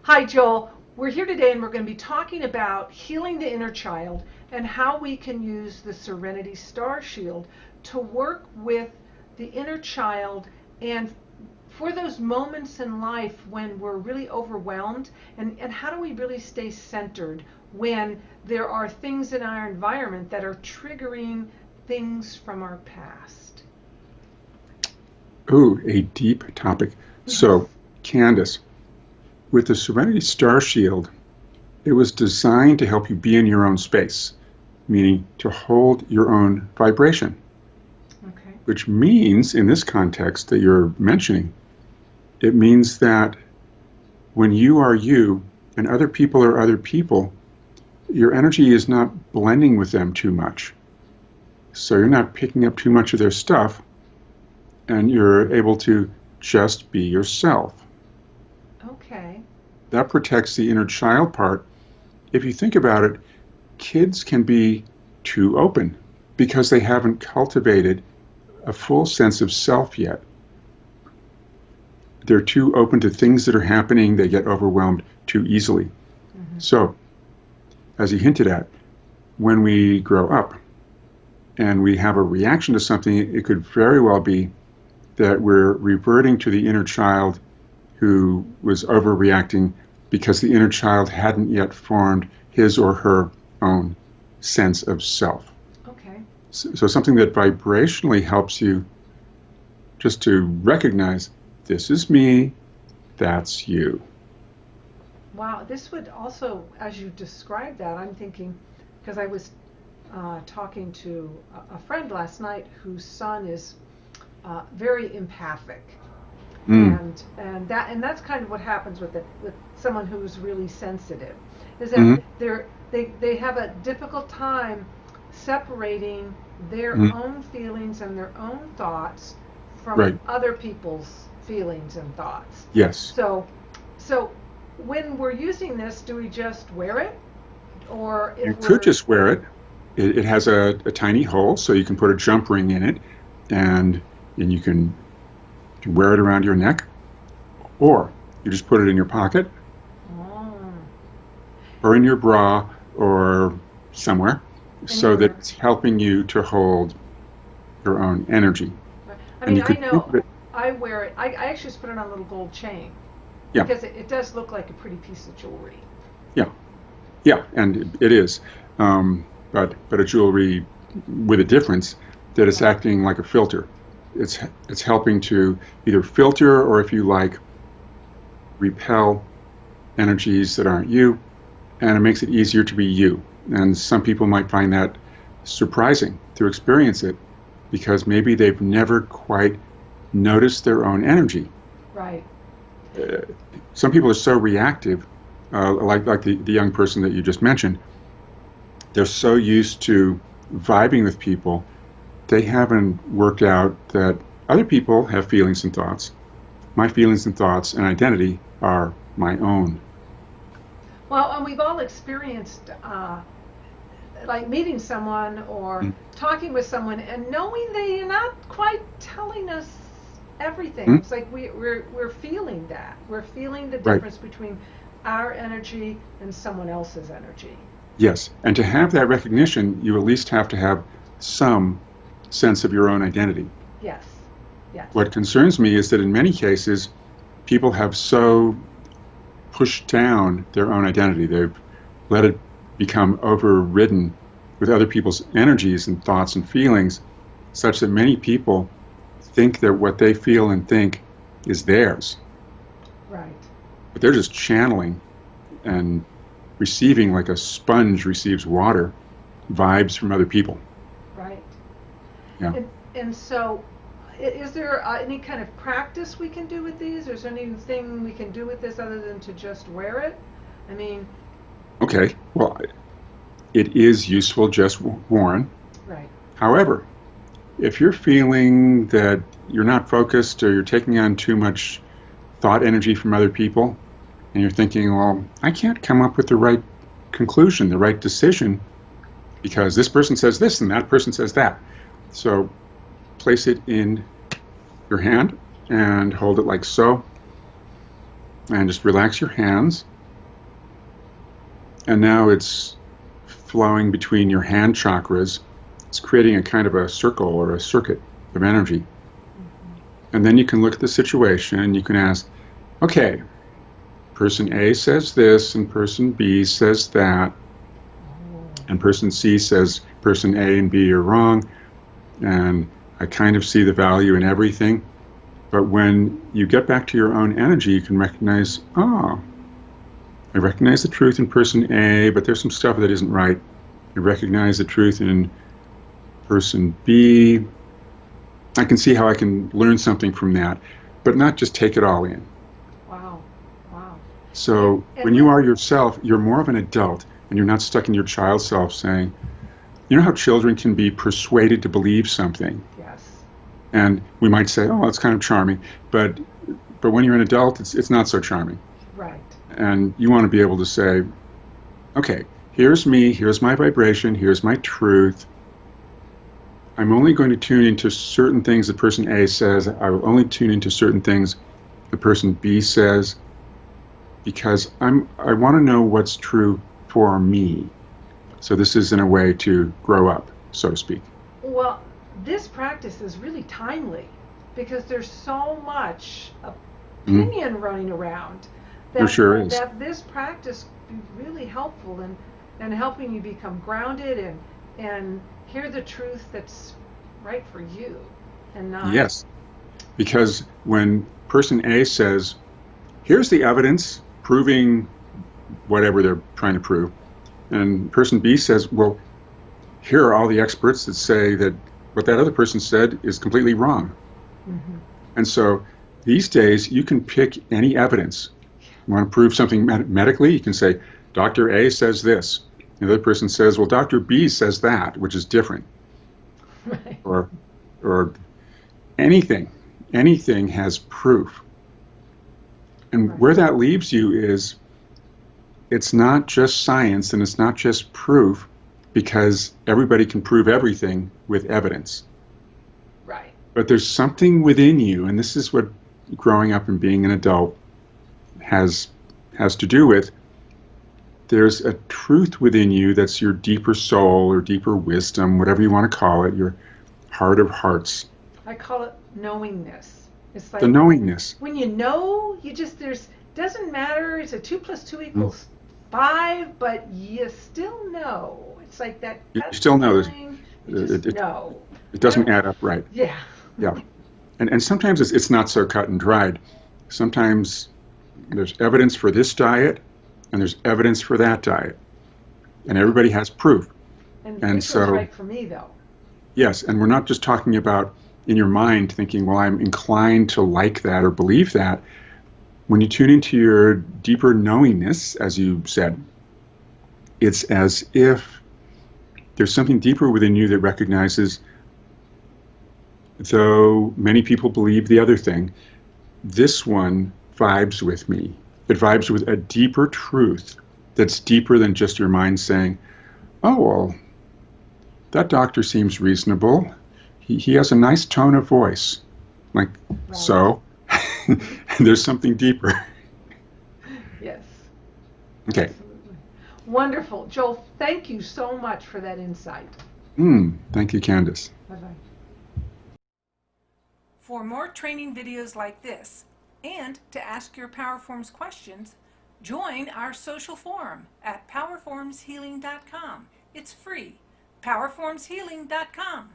Hi, Joel. We're here today and we're going to be talking about healing the inner child and how we can use the Serenity Star Shield to work with the inner child and for those moments in life when we're really overwhelmed, and how do we really stay centered when there are things in our environment that are triggering things from our past. Ooh, a deep topic. So, Candace, with the Serenity Star Shield, it was designed to help you be in your own space, meaning to hold your own vibration. Okay. Which means, in this context that you're mentioning, it means that when you are you and other people are other people, your energy is not blending with them too much. So you're not picking up too much of their stuff, and you're able to just be yourself. Okay. That protects the inner child part. If you think about it, kids can be too open because they haven't cultivated a full sense of self yet. They're too open to things that are happening. They get overwhelmed too easily. Mm-hmm. So, as you hinted at, when we grow up and we have a reaction to something, it could very well be that we're reverting to the inner child who was overreacting because the inner child hadn't yet formed his or her own sense of self. Okay. So something that vibrationally helps you just to recognize, this is me, that's you. Wow, this would also, as you described that, I'm thinking, because I was talking to a friend last night whose son is very empathic, and that's kind of what happens with someone who's really sensitive, is that they have a difficult time separating their own feelings and their own thoughts from other people's feelings and thoughts. Yes. So when we're using this, do we just wear it, or if you could just wear it? It has a tiny hole, so you can put a jump ring in it, and you can wear it around your neck, or you just put it in your pocket, or in your bra, or somewhere, so that it's helping you to hold your own energy. I mean, I know I wear it. I actually just put it on a little gold chain. Yeah. Because it does look like a pretty piece of jewelry. Yeah, and it is, but a jewelry with a difference that it's acting like a filter. It's helping to either filter, or if you like, repel energies that aren't you, and it makes it easier to be you. And some people might find that surprising to experience it because maybe they've never quite noticed their own energy. Right. Some people are so reactive, like the young person that you just mentioned. They're so used to vibing with people, they haven't worked out that other people have feelings and thoughts. My feelings and thoughts and identity are my own. Well, and we've all experienced like meeting someone or talking with someone and knowing they're not quite telling us everything. It's like we're feeling that. We're feeling the difference between our energy and someone else's energy. Yes, and to have that recognition, you at least have to have some sense of your own identity. Yes. What concerns me is that in many cases, people have so pushed down their own identity. They've let it become overridden with other people's energies and thoughts and feelings, such that many people think that what they feel and think is theirs. Right. But they're just channeling and receiving, like a sponge receives water, vibes from other people. Right. Yeah. And so, is there any kind of practice we can do with these? Or is there anything we can do with this other than to just wear it? I mean... Okay, well, it is useful just worn. Right. However, if you're feeling that you're not focused or you're taking on too much thought energy from other people, and you're thinking, well, I can't come up with the right conclusion, the right decision, because this person says this and that person says that. So place it in your hand and hold it like so, and just relax your hands and now it's flowing between your hand chakras. It's creating a kind of a circle or a circuit of energy. And then you can look at the situation and you can ask, okay, person A says this and person B says that, and person C says person A and B are wrong, and I kind of see the value in everything. But when you get back to your own energy, you can recognize, oh, I recognize the truth in person A, but there's some stuff that isn't right. I recognize the truth in person B. I can see how I can learn something from that, but not just take it all in. Wow. Wow. So when you are yourself, you're more of an adult, and you're not stuck in your child self saying, you know how children can be persuaded to believe something? Yes. And we might say, oh, it's kind of charming, but when you're an adult, it's not so charming. Right. And you want to be able to say, okay, here's me, here's my vibration, here's my truth. I'm only going to tune into certain things the person A says. I will only tune into certain things the person B says, because I want to know what's true for me. So this is in a way to grow up, so to speak. Well, this practice is really timely because there's so much opinion running around that, there sure is. That this practice be really helpful in helping you become grounded and hear the truth that's right for you and not. Yes, because when person A says, here's the evidence proving whatever they're trying to prove, and person B says, well, here are all the experts that say that what that other person said is completely wrong. Mm-hmm. And so these days you can pick any evidence. You want to prove something medically, you can say, Dr. A says this. The other person says, well, Dr. B says that, which is different. Right. Or anything has proof. And Right. where that leaves you is, it's not just science and it's not just proof, because everybody can prove everything with evidence. Right. But there's something within you, and this is what growing up and being an adult has to do with. There's a truth within you that's your deeper soul or deeper wisdom, whatever you want to call it, your heart of hearts. I call it knowingness. It's like The knowingness. when you know, doesn't matter. It's a 2 + 2 = 5, but you still know. It's like that. You still know. Know. It doesn't add up right. Yeah. Yeah. And sometimes it's not so cut and dried. Sometimes there's evidence for this diet and there's evidence for that diet. And everybody has proof. And this feels right for me, though. Yes, and we're not just talking about in your mind thinking, well, I'm inclined to like that or believe that. When you tune into your deeper knowingness, as you said, it's as if there's something deeper within you that recognizes, though many people believe the other thing, this one vibes with me. It vibes with a deeper truth that's deeper than just your mind saying, oh, well, that doctor seems reasonable. He has a nice tone of voice. Like, right. So, there's something deeper. Yes. Okay. Absolutely. Wonderful. Joel, thank you so much for that insight. Thank you, Candace. Bye-bye. For more training videos like this, and to ask your Powerforms questions, join our social forum at powerformshealing.com. It's free. powerformshealing.com.